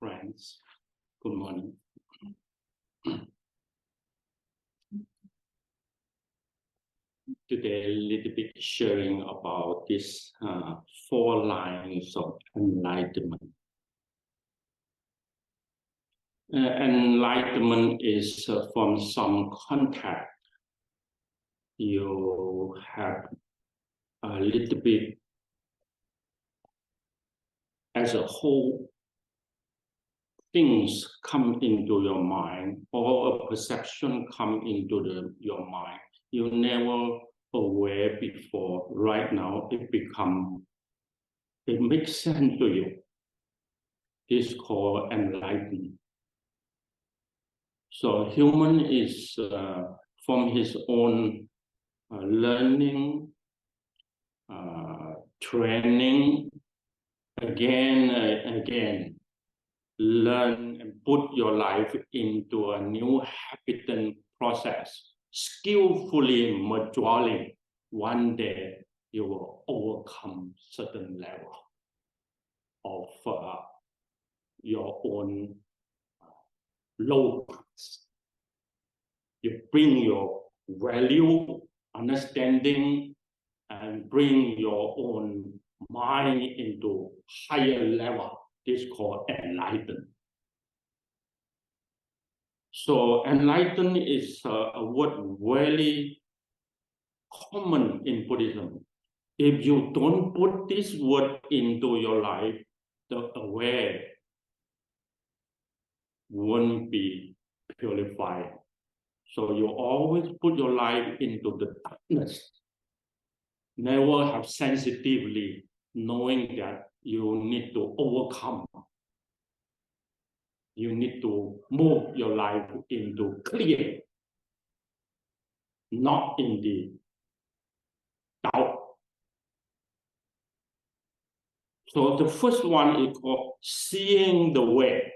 friends. Good morning. Today, a little bit sharing about this 4 lines of enlightenment. Enlightenment is from some contact. You have a little bit as a whole. Things come into your mind, or a perception come into your mind. You never aware before. Right now, it makes sense to you. This is called enlightenment. So human is from his own learning, training, again and again. Learn and put your life into a new habitant process, skillfully maturing. One day you will overcome certain level of your own low parts. You bring your value, understanding, and bring your own mind into higher level. This is called enlightenment. So enlightenment is a word very common in Buddhism. If you don't put this word into your life, the aware won't be purified. So you always put your life into the darkness. Never have sensitively knowing that you need to overcome. You need to move your life into clear, not in the doubt. So the first one is called seeing the way.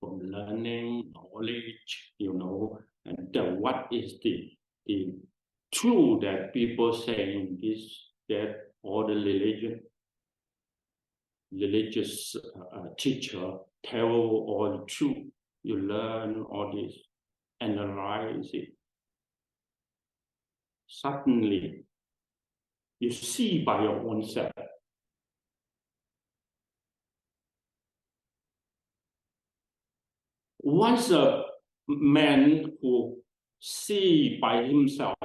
From learning, knowledge, and what is the truth that people saying this, that all the religious teacher tell all the truth. You learn all this, analyze it. Suddenly, you see by your own self. Once a man who see by himself,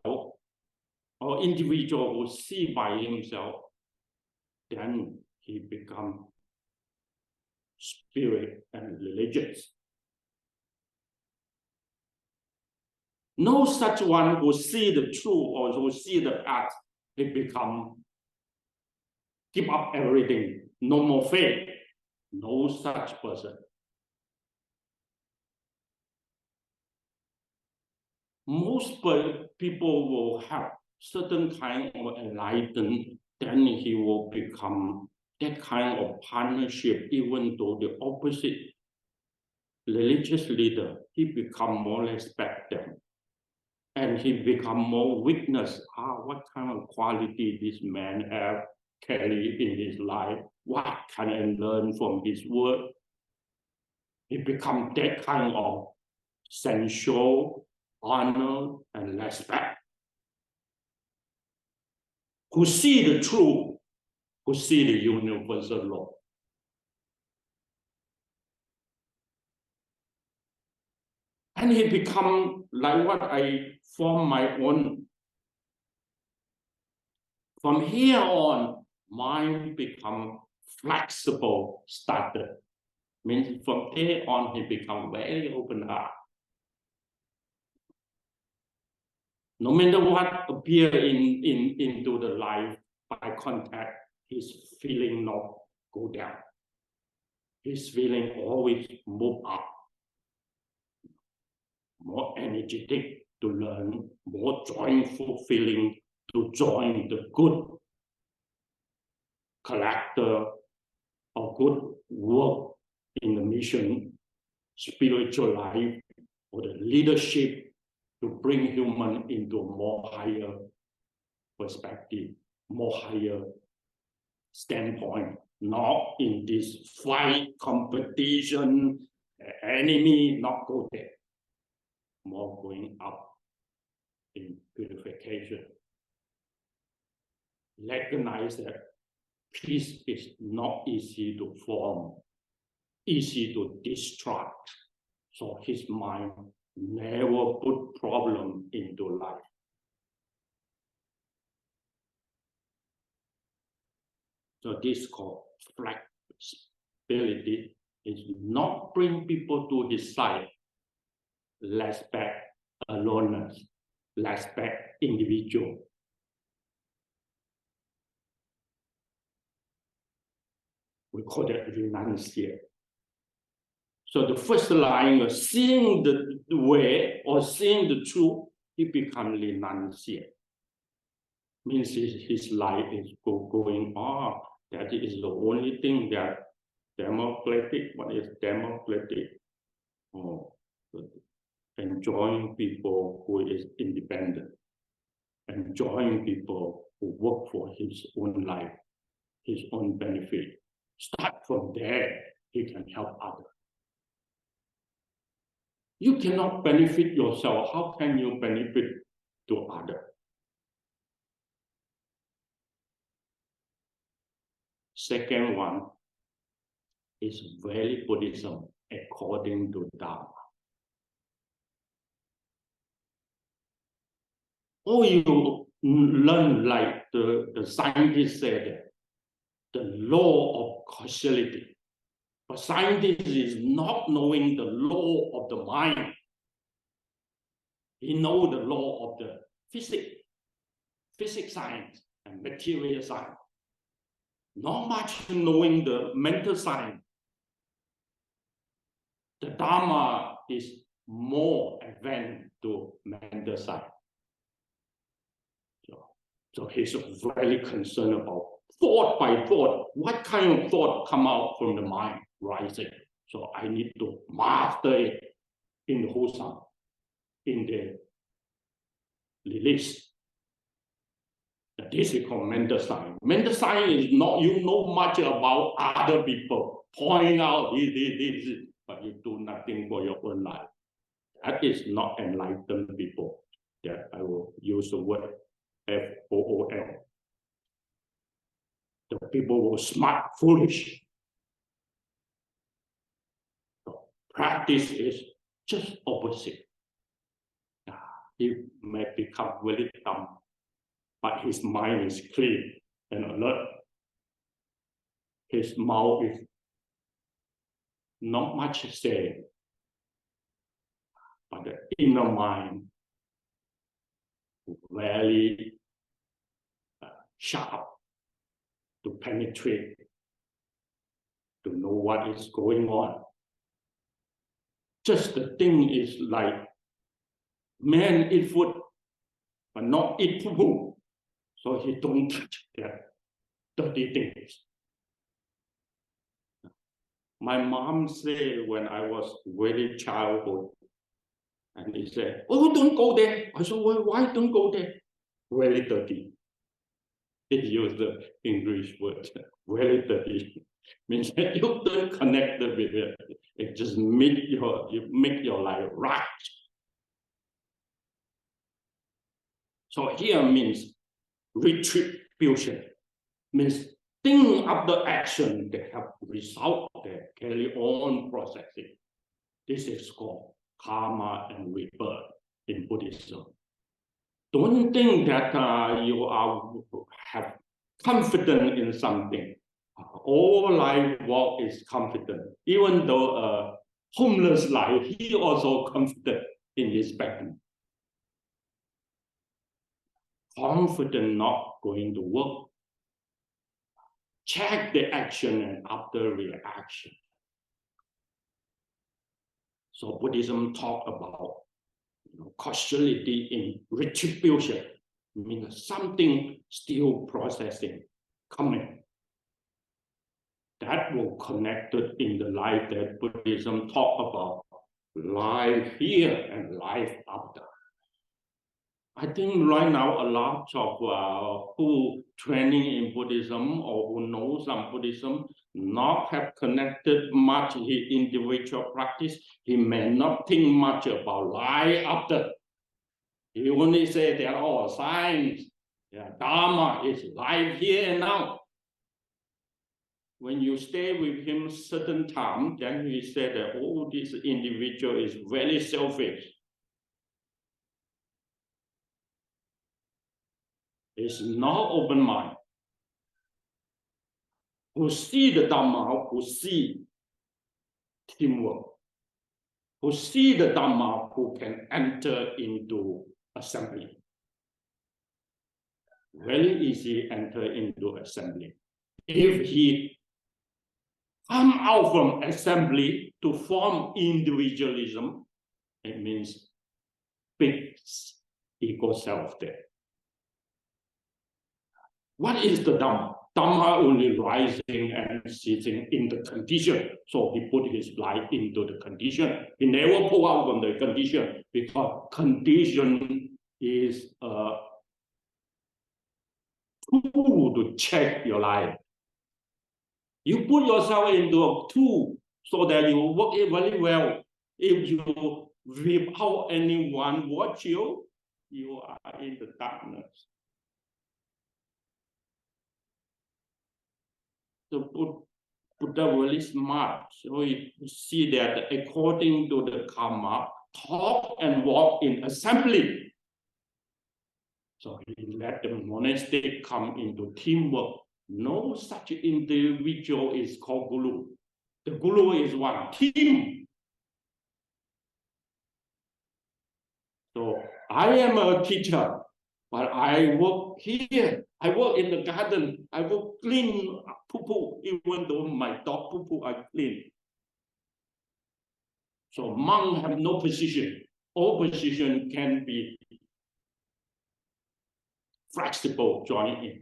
or individual who see by himself, then he become spirit and religious. No such one who see the truth or who see the path, he become give up everything, no more faith. No such person. Most people will have certain kind of enlightenment, then he will become that kind of partnership, even though the opposite religious leader, he become more respect them. And he become more witness. What kind of quality this man have carried in his life? What can I learn from his word? He become that kind of sensual honor and respect. Who see the truth, who see the universal law. And he become like what I form my own. From here on, mind become flexible started. Means from there on, he become very open heart. No matter what appear into the life by contact, his feeling not go down. His feeling always move up. More energetic to learn, more joyful feeling to join the good character or good work in the mission, spiritual life, or the leadership to bring human into a more higher perspective, more higher standpoint, not in this fight, competition, enemy, not go there. More going up in purification. Recognize that peace is not easy to form, easy to distract. So his mind never put problem into life. So this called flexibility is not bring people to his side, respect aloneness, respect individual. We call it renunciate. So the first line, seeing the way or seeing the truth, he becomes renunciate. Means his life is going on. That is the only thing that democratic. What is democratic? Oh, enjoying people who is independent, enjoying people who work for his own life, his own benefit. Start from there, he can help others. You cannot benefit yourself. How can you benefit to others? Second one is very Buddhism according to Dharma. Or you learn like the scientist said, the law of causality. But scientist is not knowing the law of the mind. He knows the law of the physics science and material science. Not much knowing the mental science. The Dharma is more advanced to mental science. So he's very concerned about thought by thought. What kind of thought come out from the mind rising? So I need to master it in the whole sum, in the release. This is called mental science. Mental science is not you know much about other people, pointing out this, but you do nothing for your own life. That is not enlightened people. That I will use the word FOOL. The people were smart, foolish. So practice is just opposite. He may become very dumb, but his mind is clear and alert. His mouth is not much saying, but the inner mind very sharp to penetrate, to know what is going on. Just the thing is like man eat food, but not eat food. So he don't touch that dirty things. My mom said when I was very childhood, and he said, "Oh, don't go there." I said, "Well, why don't go there?" Very dirty. He used the English word, very dirty. Means that you don't connect with it. It just make your life right. So here means retribution. Means think of the action that have result that carry on processing. This is called karma and rebirth in Buddhism. Don't think that you have confidence in something. All life walk is confident. Even though a homeless life, he also confident in his background. Confident not going to work. Check the action and after reaction. So Buddhism talk about causality in retribution, means something still processing, coming. That will connect it in the life that Buddhism talk about, life here and life after. I think right now a lot of who training in Buddhism or who know some Buddhism not have connected much his individual practice. He may not think much about life after. He only say that all science, yeah, Dharma is life here and now. When you stay with him certain time, then he said that, oh, this individual is very selfish. It's not open mind. Who see the Dharma, who see teamwork, who see the Dharma, who can enter into assembly. Very easy enter into assembly. If he come out from assembly to form individualism, it means big ego self there. What is the Dhamma? Dhamma only rising and sitting in the condition. So he put his life into the condition. He never pull out from the condition because condition is a tool to check your life. You put yourself into a tool so that you work it very well. If you, without anyone watch you, you are in the darkness. So Buddha very smart. So we see that according to the karma, talk and walk in assembly. So he let the monastic come into teamwork. No such individual is called guru. The guru is one team. So I am a teacher, but I work here. I work in the garden. I will clean poo-poo, even though my dog poo-poo I clean. So monks have no position. All position can be flexible, join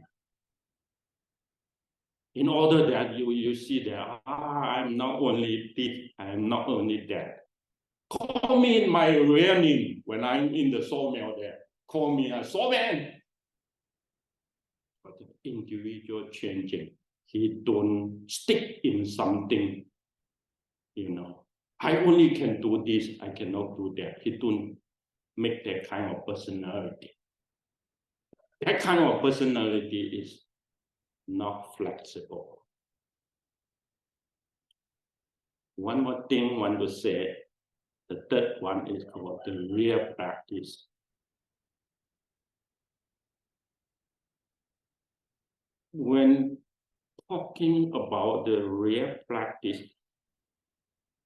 in order that you see that I'm not only this, I'm not only that. Call me my real name when I'm in the sawmill there. Call me a sawman. But the individual changing, he don't stick in something, you know. I only can do this, I cannot do that. He don't make that kind of personality. That kind of personality is not flexible. One more thing I want to say. The third one is called the real practice. When talking about the real practice,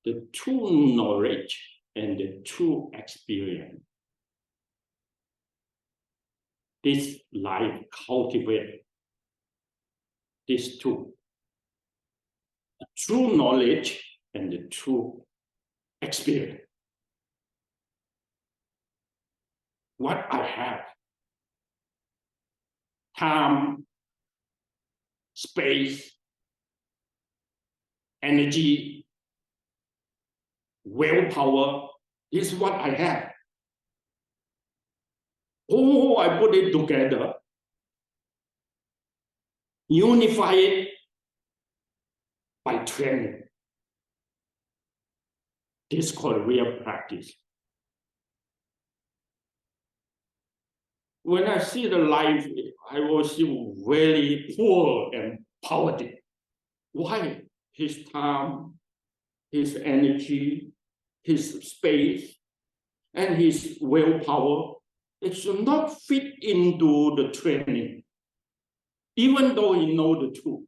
the true knowledge and the true experience, this life cultivates these two. The true knowledge and the true experience. What I have, time, space, energy, willpower, is what I have. Oh, I put it together, unify it by training. This is called real practice. When I see the life, I will see very poor and poverty. Why? His time, his energy, his space, and his willpower, it should not fit into the training, even though he knows the truth.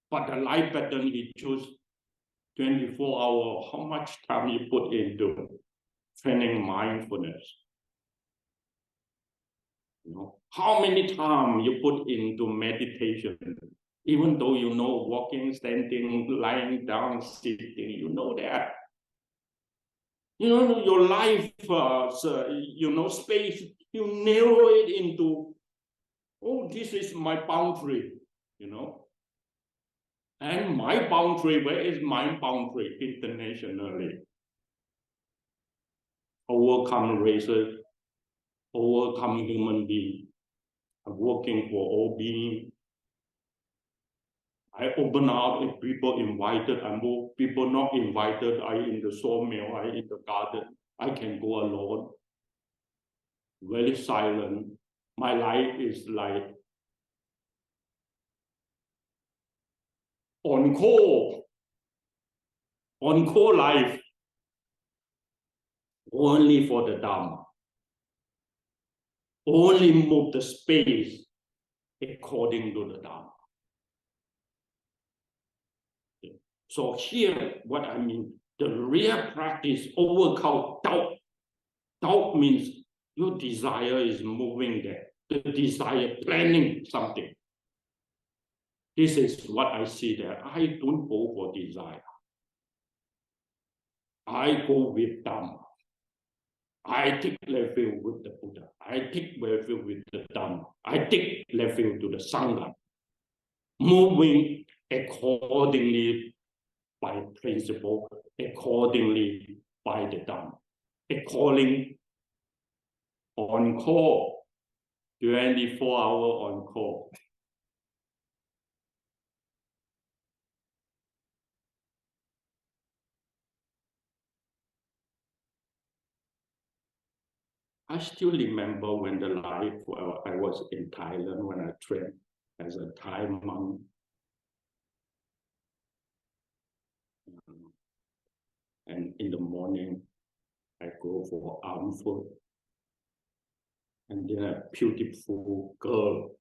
But the life pattern he chose 24 hours, how much time you put into training mindfulness? You know, how many time you put into meditation, even though you know walking, standing, lying down, sitting, you know that. You know, your life, you know, space, you narrow it into, oh, this is my boundary, you know. And my boundary, where is my boundary internationally? Overcome races, overcome human being. I'm working for all being. I open up if people invited, I move. People not invited, I in the sawmill, I in the garden. I can go alone. Very silent. My life is like on call life, only for the Dharma. Only move the space according to the Dharma. So here, what I mean, the real practice overcome doubt. Doubt means your desire is moving there. The desire planning something. This is what I see there. I don't go for desire. I go with Dharma. I take refuge with the Buddha. I take refuge with the Dharma. I take refuge to the Sangha. Moving accordingly by principle, accordingly by the Dharma. According on call, 24-hour on call. I still remember when the life, I was in Thailand when I trained as a Thai monk. And in the morning, I go for arm food. And then a beautiful girl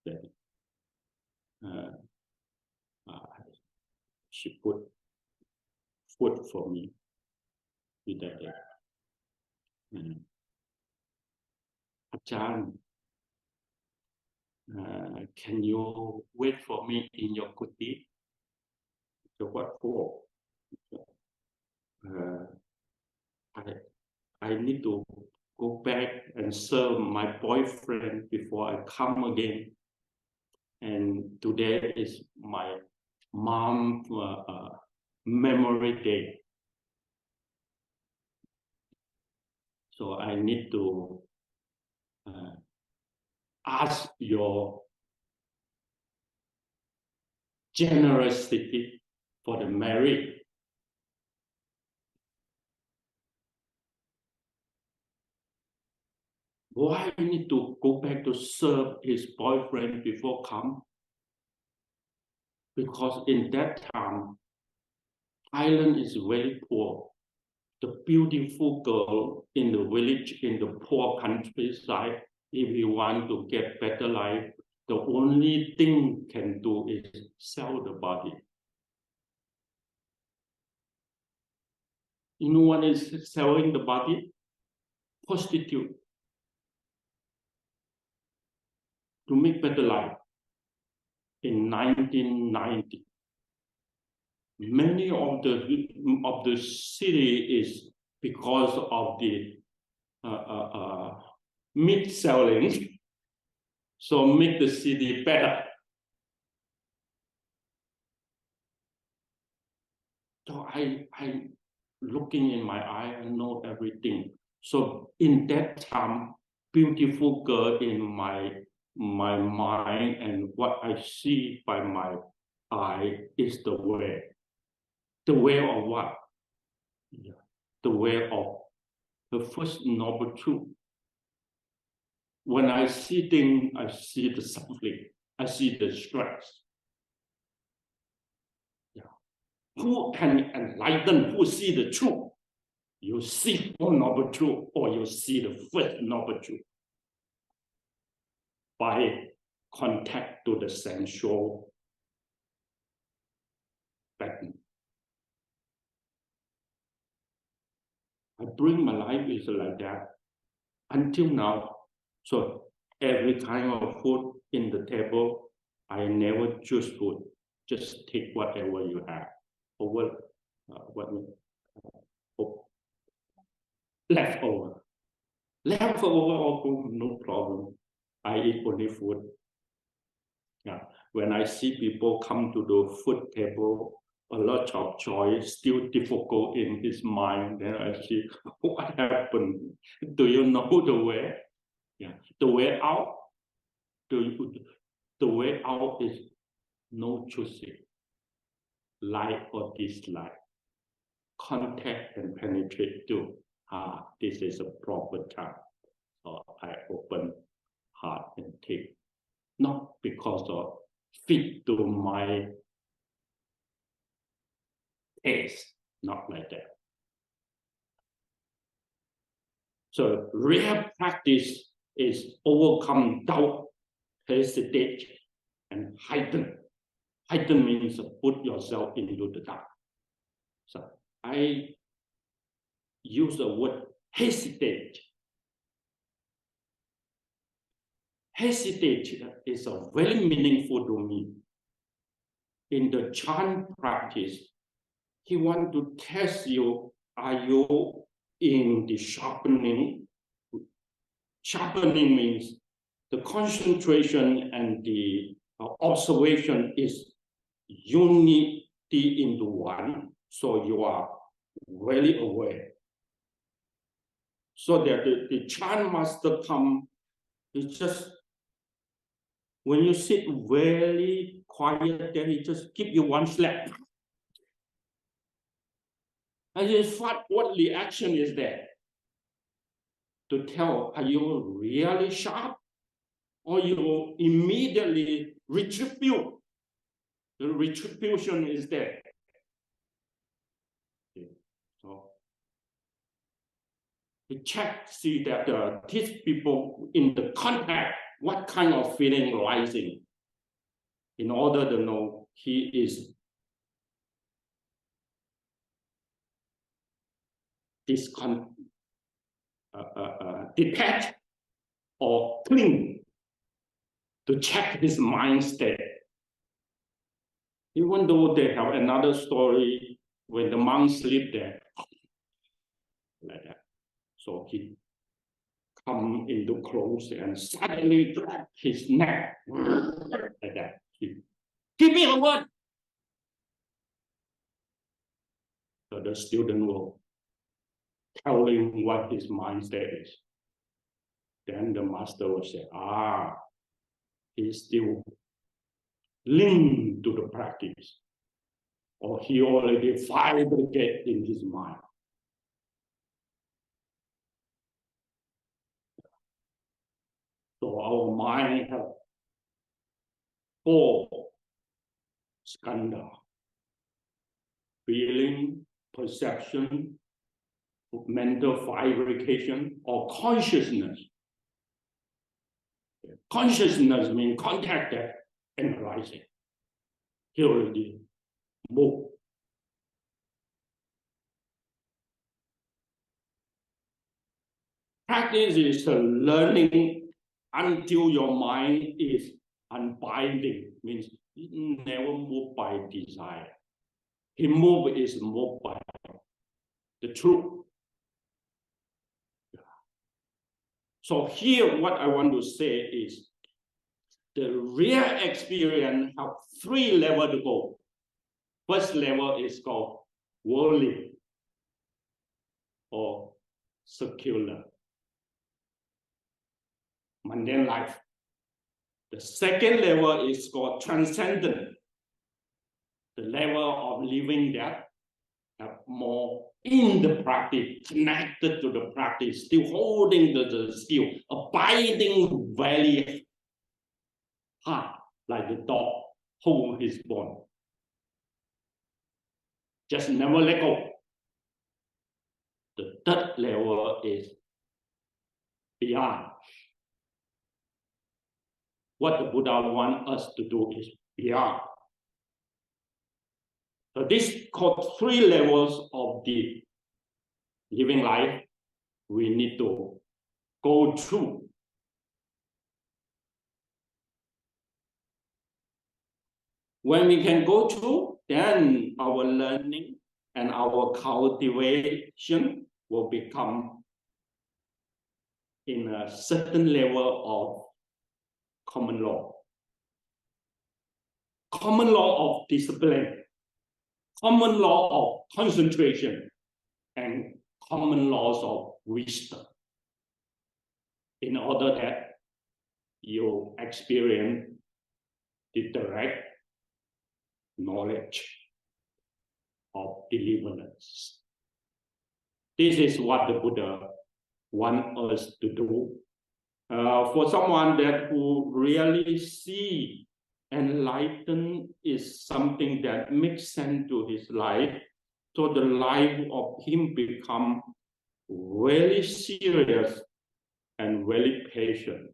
that she put food for me with that day. Ajahn, can you wait for me in your kuti? So what for? I need to go back and serve my boyfriend before I come again. And today is my mom's memory day. So I need to ask your generosity for the marriage. Why I need to go back to serve his boyfriend before come? Because in that time, Thailand is very poor. The beautiful girl in the village, in the poor countryside, if you want to get better life, the only thing can do is sell the body. You know what is selling the body? Prostitute. To make better life. In 1990, many of the city is because of the meat selling. So make the city better. So I looking in my eye, I know everything. So in that time, beautiful girl in my mind and what I see by my eye is the way. The way of what? Yeah. The way of the first noble truth. When I see things, I see the suffering, I see the stress. Yeah. Who can enlighten, who see the truth? You see Four Noble Truth, or you see the First Noble Truth by contact to the sensual pattern. I bring my life is like that until now. So every kind of food in the table, I never choose food. Just take whatever you have. Over leftover. Leftover also no problem. I eat only food. Yeah. When I see people come to the food table, a lot of choice, still difficult in his mind. Then I see what happened. Do you know the way? Yeah, the way out. The way out is no choosing, like or dislike, contact and penetrate too. This is a proper time. So I open heart and take, not because of fit to my taste, not like that. So real practice is overcome doubt, hesitate, and heighten. Heighten means put yourself into the dark. So I use the word hesitate. Hesitate is a very meaningful to me. In the Chan practice, he wants to test you, are you in the sharpening? Sharpening means the concentration and the observation is unity into one, so you are really aware. So that the Chan master come, it's just, when you sit very quiet, then he just give you one slap. And then what reaction is there? To tell, are you really sharp? Or you immediately retribute? The retribution is there. Okay. So we check, see that these people in the contact, what kind of feeling rising, in order to know he is detached or cling, to check his mind state. Even though they have another story when the monk sleep there, like that. So he come into close and suddenly grab his neck, like that. Give me a word. So the student will tell him what his mind state is. Then the master will say, he's still linked to the practice, or he already vibrated in his mind. So our mind has 4 skandha: feeling, perception, mental fabrication, or consciousness. Consciousness means contacted and arising. He already moved. Practice is learning until your mind is unbinding, means it never moved by desire. He moved is moved by the truth. So here, what I want to say is, the real experience have 3 levels to go. First level is called worldly or secular, mundane life. The second level is called transcendent, the level of living that have more in the practice, connected to the practice, still holding the skill, abiding very hard, like the dog hold his bone. Just never let go. The third level is beyond. What the Buddha wants us to do is beyond. So this called 3 levels of the living life we need to go through. When we can go through, then our learning and our cultivation will become in a certain level of common law. Common law of discipline, common law of concentration and common laws of wisdom, in order that you experience the direct knowledge of deliverance. This is what the Buddha wants us to do. For someone that who really see enlightenment is something that makes sense to his life, so the life of him become very serious and very patient.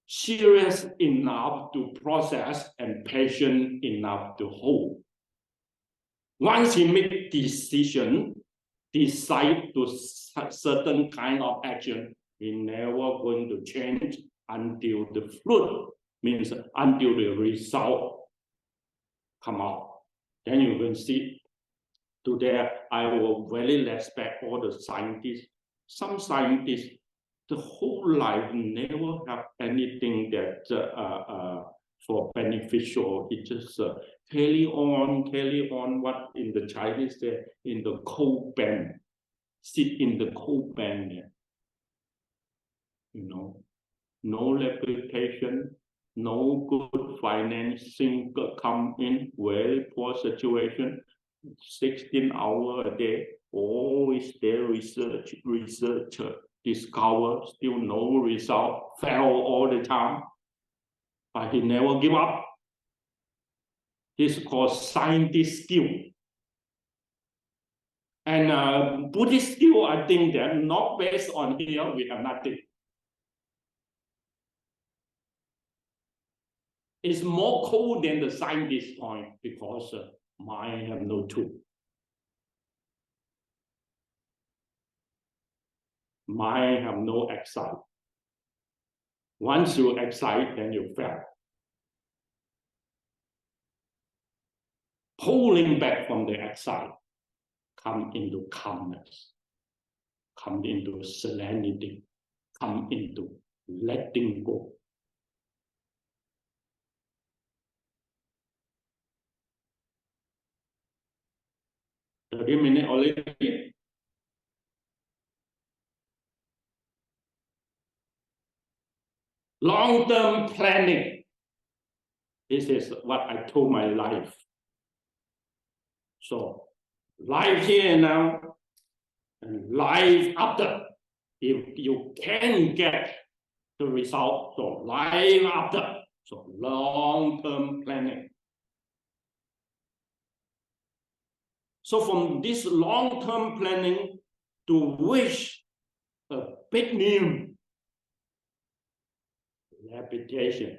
Serious enough to process and patient enough to hold. Once he make decision, decide to certain kind of action, he never going to change until the fruit, means until the result come out. Then you will see. Today, I will very respect all the scientists. Some scientists, the whole life never have anything that for beneficial. It just carry on. What in the Chinese say, in the coal bin, sit in the coal bin there. You know, no reputation, no good financing come in, very poor situation. 16 hours a day, always there research, discover, still no result, fail all the time. But he never give up. This is called scientist skill. And Buddhist skill, I think that not based on here, we have nothing. It's more cold than the scientist point because mind have no tool. Mind have no excite. Once you excite, then you fail. Pulling back from the excite, come into calmness, come into serenity, come into letting go. Minutes already. Long-term planning. This is what I told my life. So, life here and now, and life after. If you can get the result, so life after. So, long-term planning. So, from this long-term planning to wish a big new reputation,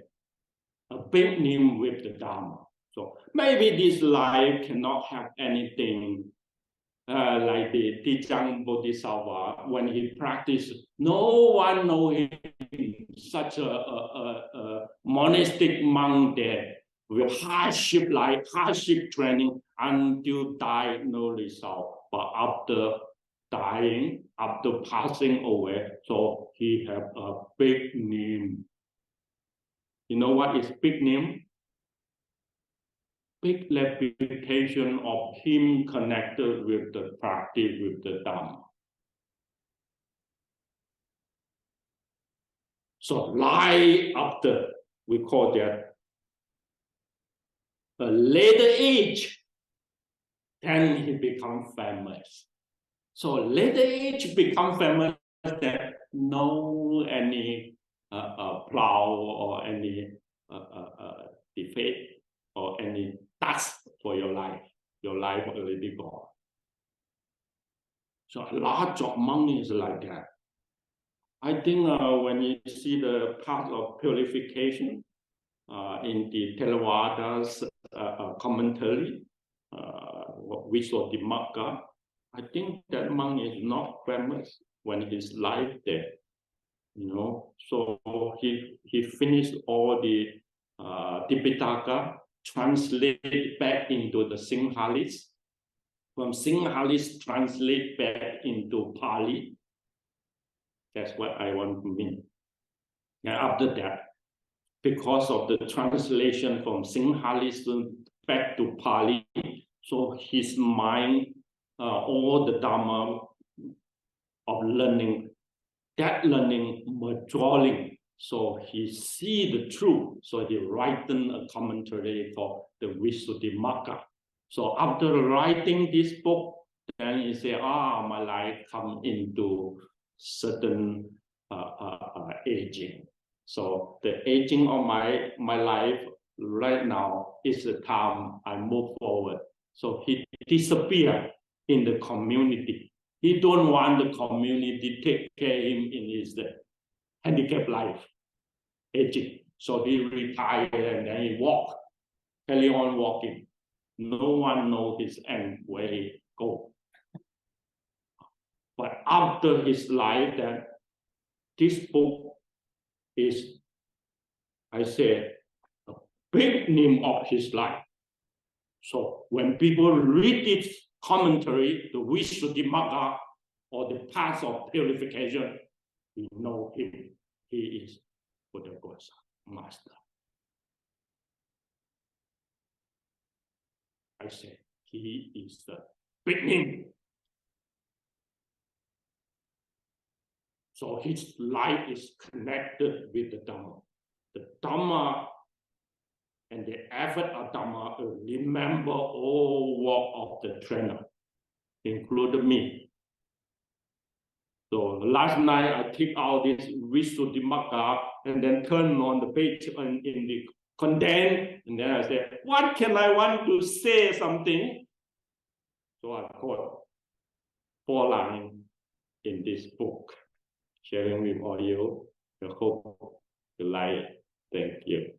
a big name with the Dharma. So maybe this life cannot have anything like the Tijang Bodhisattva when he practiced. No one knows him, such a monastic monk there with hardship life, hardship training until die, no result. But after dying, after passing away, so he have a big name. You know what is big name? Big reputation of him connected with the practice, with the Dharma. So life after, we call that a later age, then he become famous. So later age become famous, that no any plow or any defeat or any task for your life. Your life already gone. So a lot of money is like that. I think when you see the path of purification in the Theravada's commentary, Visuddhimagga, I think that monk is not famous when his life there. You know, so he finished all the Tipitaka, translate back into the Sinhalese. From Sinhalese, translate back into Pali. That's what I want to mean. And after that, because of the translation from Sinhalese back to Pali. So his mind, all the Dharma of learning, that learning maturing. So he see the truth. So he written a commentary called the Visuddhimagga. So after writing this book, then he say, my life come into certain aging. So the aging of my life right now is the time I move forward. So he disappeared in the community. He don't want the community take care of him in his handicapped life, aging. So he retired and then he walked, carry on walking. No one knows his end, where he go. But after his life, that this book is, I say, a big name of his life. So when people read this commentary, the Visuddhimagga, or the path of purification, we know him. He is Buddha Ghost Master. I say he is the beginning. So his life is connected with the Dharma. The Dharma and the effort of Dharma remember all work of the trainer, including me. So last night I took out this Visuddhimagga and then turned on the page in the condensed, and then I said, what can I want to say something? So I quote 4 lines in this book, sharing with all you. I hope you like. Thank you.